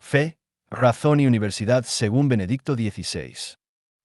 Fe, razón y universidad según Benedicto XVI.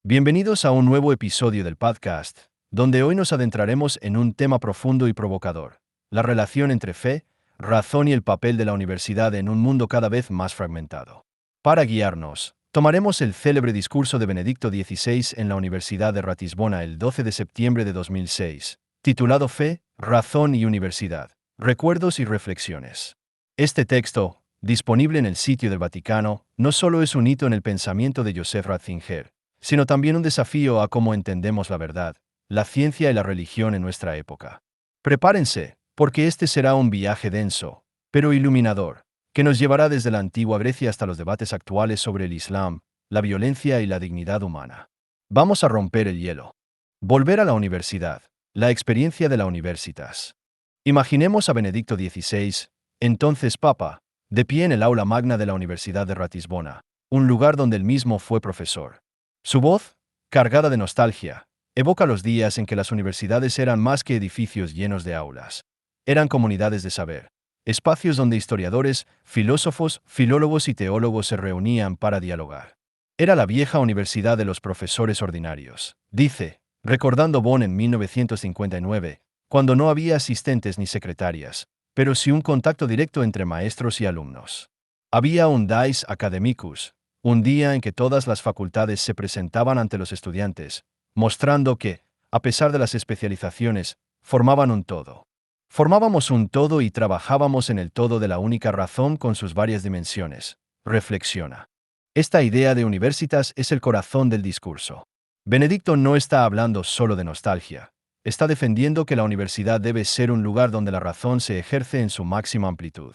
Bienvenidos a un nuevo episodio del podcast, donde hoy nos adentraremos en un tema profundo y provocador: la relación entre fe, razón y el papel de la universidad en un mundo cada vez más fragmentado. Para guiarnos, tomaremos el célebre discurso de Benedicto XVI en la Universidad de Ratisbona el 12 de septiembre de 2006, titulado Fe, razón y universidad, recuerdos y reflexiones. Este texto, disponible en el sitio del Vaticano, no solo es un hito en el pensamiento de Joseph Ratzinger, sino también un desafío a cómo entendemos la verdad, la ciencia y la religión en nuestra época. Prepárense, porque este será un viaje denso, pero iluminador, que nos llevará desde la antigua Grecia hasta los debates actuales sobre el Islam, la violencia y la dignidad humana. Vamos a romper el hielo. Volver a la universidad, la experiencia de la Universitas. Imaginemos a Benedicto XVI, entonces Papa, de pie en el aula magna de la Universidad de Ratisbona, un lugar donde él mismo fue profesor. Su voz, cargada de nostalgia, evoca los días en que las universidades eran más que edificios llenos de aulas. Eran comunidades de saber, espacios donde historiadores, filósofos, filólogos y teólogos se reunían para dialogar. Era la vieja universidad de los profesores ordinarios, dice, recordando Bonn en 1959, cuando no había asistentes ni secretarias, pero sí un contacto directo entre maestros y alumnos. Había un Dies Academicus, un día en que todas las facultades se presentaban ante los estudiantes, mostrando que, a pesar de las especializaciones, formaban un todo. Formábamos un todo y trabajábamos en el todo de la única razón con sus varias dimensiones. Reflexiona. Esta idea de Universitas es el corazón del discurso. Benedicto no está hablando solo de nostalgia. Está defendiendo que la universidad debe ser un lugar donde la razón se ejerce en su máxima amplitud.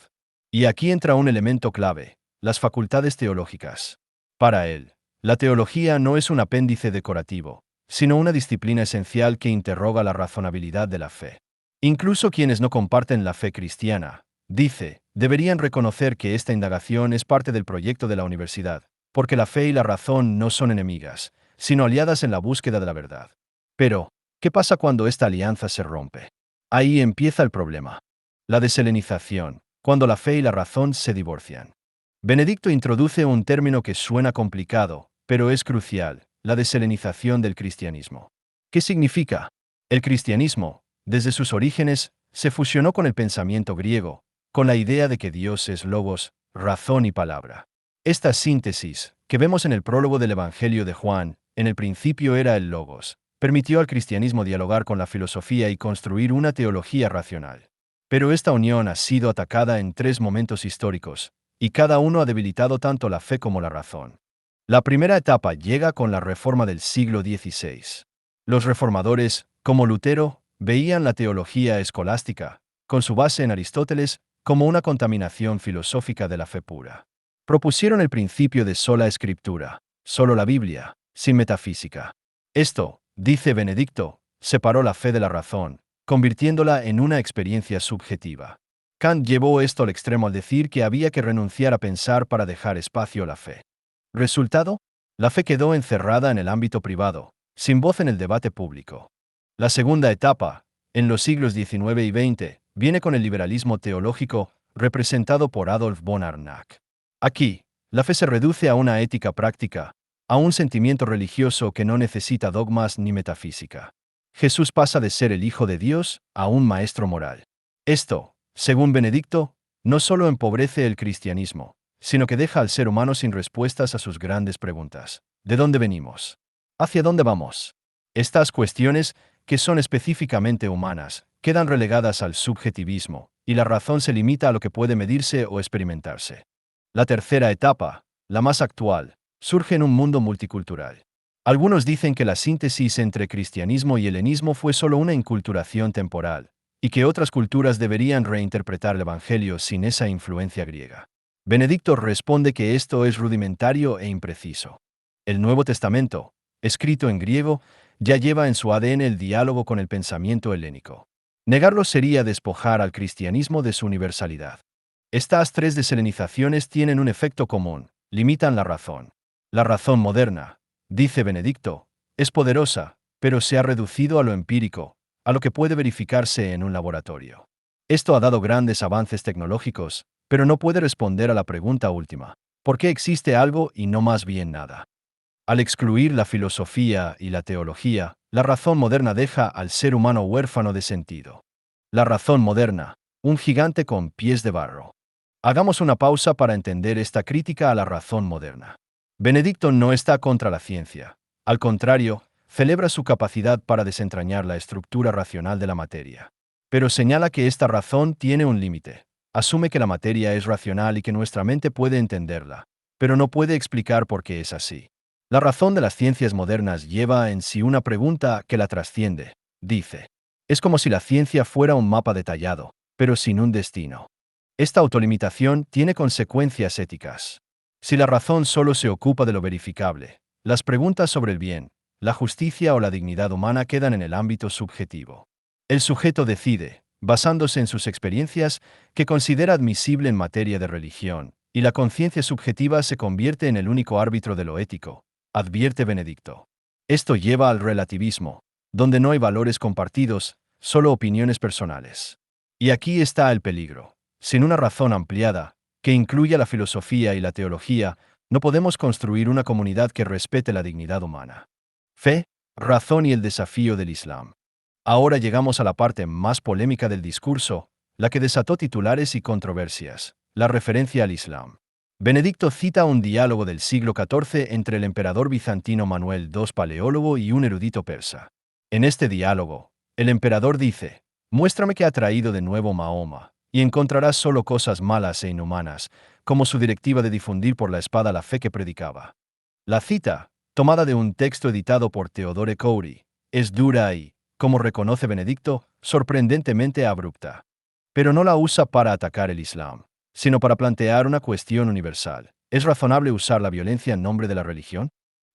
Y aquí entra un elemento clave: las facultades teológicas. Para él, la teología no es un apéndice decorativo, sino una disciplina esencial que interroga la razonabilidad de la fe. Incluso quienes no comparten la fe cristiana, dice, deberían reconocer que esta indagación es parte del proyecto de la universidad, porque la fe y la razón no son enemigas, sino aliadas en la búsqueda de la verdad. Pero, ¿qué pasa cuando esta alianza se rompe? Ahí empieza el problema. La deselenización, cuando la fe y la razón se divorcian. Benedicto introduce un término que suena complicado, pero es crucial: la deselenización del cristianismo. ¿Qué significa? El cristianismo, desde sus orígenes, se fusionó con el pensamiento griego, con la idea de que Dios es logos, razón y palabra. Esta síntesis, que vemos en el prólogo del Evangelio de Juan, en el principio era el logos, permitió al cristianismo dialogar con la filosofía y construir una teología racional. Pero esta unión ha sido atacada en tres momentos históricos, y cada uno ha debilitado tanto la fe como la razón. La primera etapa llega con la Reforma del siglo XVI. Los reformadores, como Lutero, veían la teología escolástica, con su base en Aristóteles, como una contaminación filosófica de la fe pura. Propusieron el principio de sola escritura, solo la Biblia, sin metafísica. Esto, dice Benedicto, separó la fe de la razón, convirtiéndola en una experiencia subjetiva. Kant llevó esto al extremo al decir que había que renunciar a pensar para dejar espacio a la fe. Resultado: la fe quedó encerrada en el ámbito privado, sin voz en el debate público. La segunda etapa, en los siglos XIX y XX, viene con el liberalismo teológico, representado por Adolf von Arnack. Aquí, la fe se reduce a una ética práctica, a un sentimiento religioso que no necesita dogmas ni metafísica. Jesús pasa de ser el Hijo de Dios a un maestro moral. Esto, según Benedicto, no solo empobrece el cristianismo, sino que deja al ser humano sin respuestas a sus grandes preguntas. ¿De dónde venimos? ¿Hacia dónde vamos? Estas cuestiones, que son específicamente humanas, quedan relegadas al subjetivismo, y la razón se limita a lo que puede medirse o experimentarse. La tercera etapa, la más actual, surge en un mundo multicultural. Algunos dicen que la síntesis entre cristianismo y helenismo fue solo una inculturación temporal, y que otras culturas deberían reinterpretar el Evangelio sin esa influencia griega. Benedicto responde que esto es rudimentario e impreciso. El Nuevo Testamento, escrito en griego, ya lleva en su ADN el diálogo con el pensamiento helénico. Negarlo sería despojar al cristianismo de su universalidad. Estas tres deselenizaciones tienen un efecto común: limitan la razón. La razón moderna, dice Benedicto, es poderosa, pero se ha reducido a lo empírico, a lo que puede verificarse en un laboratorio. Esto ha dado grandes avances tecnológicos, pero no puede responder a la pregunta última: ¿Por qué existe algo y no más bien nada? Al excluir la filosofía y la teología, la razón moderna deja al ser humano huérfano de sentido. La razón moderna, un gigante con pies de barro. Hagamos una pausa para entender esta crítica a la razón moderna. Benedicto no está contra la ciencia. Al contrario, celebra su capacidad para desentrañar la estructura racional de la materia. Pero señala que esta razón tiene un límite. Asume que la materia es racional y que nuestra mente puede entenderla, pero no puede explicar por qué es así. La razón de las ciencias modernas lleva en sí una pregunta que la trasciende. Dice, es como si la ciencia fuera un mapa detallado, pero sin un destino. Esta autolimitación tiene consecuencias éticas. Si la razón solo se ocupa de lo verificable, las preguntas sobre el bien, la justicia o la dignidad humana quedan en el ámbito subjetivo. El sujeto decide, basándose en sus experiencias, que considera admisible en materia de religión, y la conciencia subjetiva se convierte en el único árbitro de lo ético, advierte Benedicto. Esto lleva al relativismo, donde no hay valores compartidos, solo opiniones personales. Y aquí está el peligro. Sin una razón ampliada, que incluya la filosofía y la teología, no podemos construir una comunidad que respete la dignidad humana. Fe, razón y el desafío del Islam. Ahora llegamos a la parte más polémica del discurso, la que desató titulares y controversias, la referencia al Islam. Benedicto cita un diálogo del siglo XIV entre el emperador bizantino Manuel II Paleólogo y un erudito persa. En este diálogo, el emperador dice, muéstrame que ha traído de nuevo Mahoma, y encontrarás solo cosas malas e inhumanas, como su directiva de difundir por la espada la fe que predicaba. La cita, tomada de un texto editado por Theodore Cowry, es dura y, como reconoce Benedicto, sorprendentemente abrupta. Pero no la usa para atacar el Islam, sino para plantear una cuestión universal. ¿Es razonable usar la violencia en nombre de la religión?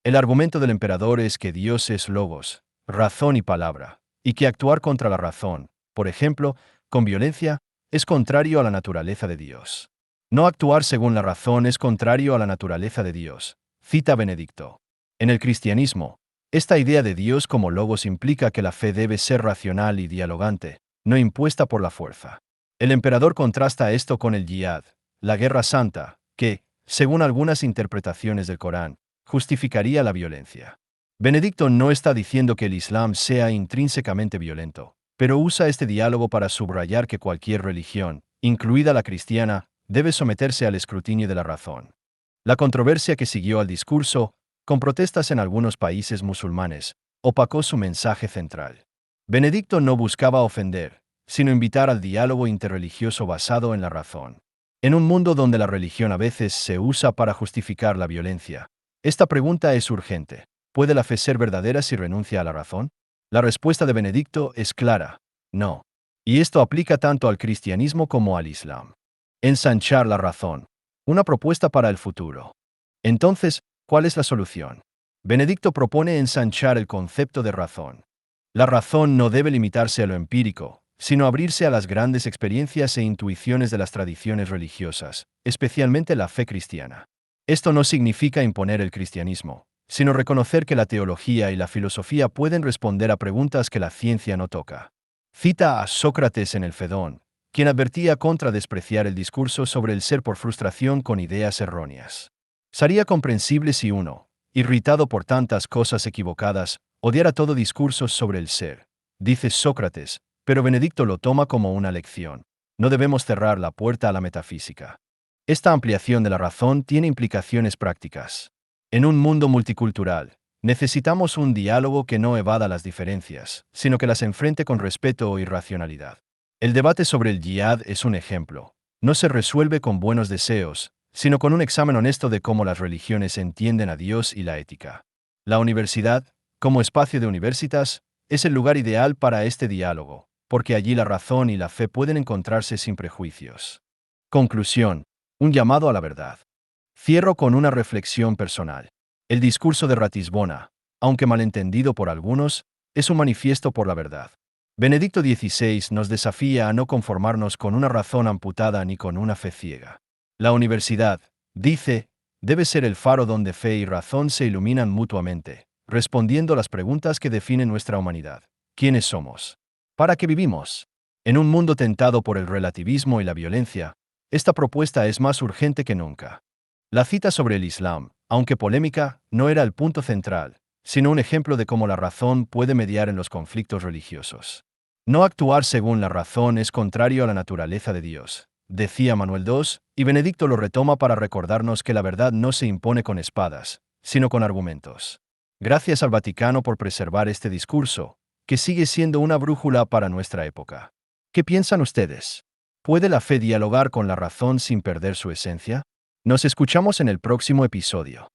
El argumento del emperador es que Dios es logos, razón y palabra, y que actuar contra la razón, por ejemplo, con violencia, es contrario a la naturaleza de Dios. No actuar según la razón es contrario a la naturaleza de Dios, cita Benedicto. En el cristianismo, esta idea de Dios como logos implica que la fe debe ser racional y dialogante, no impuesta por la fuerza. El emperador contrasta esto con el yihad, la guerra santa, que, según algunas interpretaciones del Corán, justificaría la violencia. Benedicto no está diciendo que el Islam sea intrínsecamente violento, pero usa este diálogo para subrayar que cualquier religión, incluida la cristiana, debe someterse al escrutinio de la razón. La controversia que siguió al discurso, con protestas en algunos países musulmanes, opacó su mensaje central. Benedicto no buscaba ofender, sino invitar al diálogo interreligioso basado en la razón. En un mundo donde la religión a veces se usa para justificar la violencia, esta pregunta es urgente. ¿Puede la fe ser verdadera si renuncia a la razón? La respuesta de Benedicto es clara, no. Y esto aplica tanto al cristianismo como al Islam. Ensanchar la razón. Una propuesta para el futuro. Entonces, ¿cuál es la solución? Benedicto propone ensanchar el concepto de razón. La razón no debe limitarse a lo empírico, sino abrirse a las grandes experiencias e intuiciones de las tradiciones religiosas, especialmente la fe cristiana. Esto no significa imponer el cristianismo, sino reconocer que la teología y la filosofía pueden responder a preguntas que la ciencia no toca. Cita a Sócrates en el Fedón, quien advertía contra despreciar el discurso sobre el ser por frustración con ideas erróneas. Sería comprensible si uno, irritado por tantas cosas equivocadas, odiara todo discurso sobre el ser, dice Sócrates, pero Benedicto lo toma como una lección. No debemos cerrar la puerta a la metafísica. Esta ampliación de la razón tiene implicaciones prácticas. En un mundo multicultural, necesitamos un diálogo que no evada las diferencias, sino que las enfrente con respeto y racionalidad. El debate sobre el yihad es un ejemplo. No se resuelve con buenos deseos, sino con un examen honesto de cómo las religiones entienden a Dios y la ética. La universidad, como espacio de universitas, es el lugar ideal para este diálogo, porque allí la razón y la fe pueden encontrarse sin prejuicios. Conclusión. Un llamado a la verdad. Cierro con una reflexión personal. El discurso de Ratisbona, aunque malentendido por algunos, es un manifiesto por la verdad. Benedicto XVI nos desafía a no conformarnos con una razón amputada ni con una fe ciega. La universidad, dice, debe ser el faro donde fe y razón se iluminan mutuamente, respondiendo las preguntas que definen nuestra humanidad. ¿Quiénes somos? ¿Para qué vivimos? En un mundo tentado por el relativismo y la violencia, esta propuesta es más urgente que nunca. La cita sobre el Islam, aunque polémica, no era el punto central, sino un ejemplo de cómo la razón puede mediar en los conflictos religiosos. No actuar según la razón es contrario a la naturaleza de Dios, decía Manuel II, y Benedicto lo retoma para recordarnos que la verdad no se impone con espadas, sino con argumentos. Gracias al Vaticano por preservar este discurso, que sigue siendo una brújula para nuestra época. ¿Qué piensan ustedes? ¿Puede la fe dialogar con la razón sin perder su esencia? Nos escuchamos en el próximo episodio.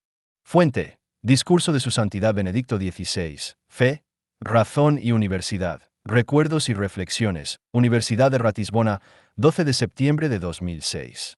Fuente: Discurso de Su Santidad Benedicto XVI. Fe, Razón y Universidad. Recuerdos y reflexiones. Universidad de Ratisbona, 12 de septiembre de 2006.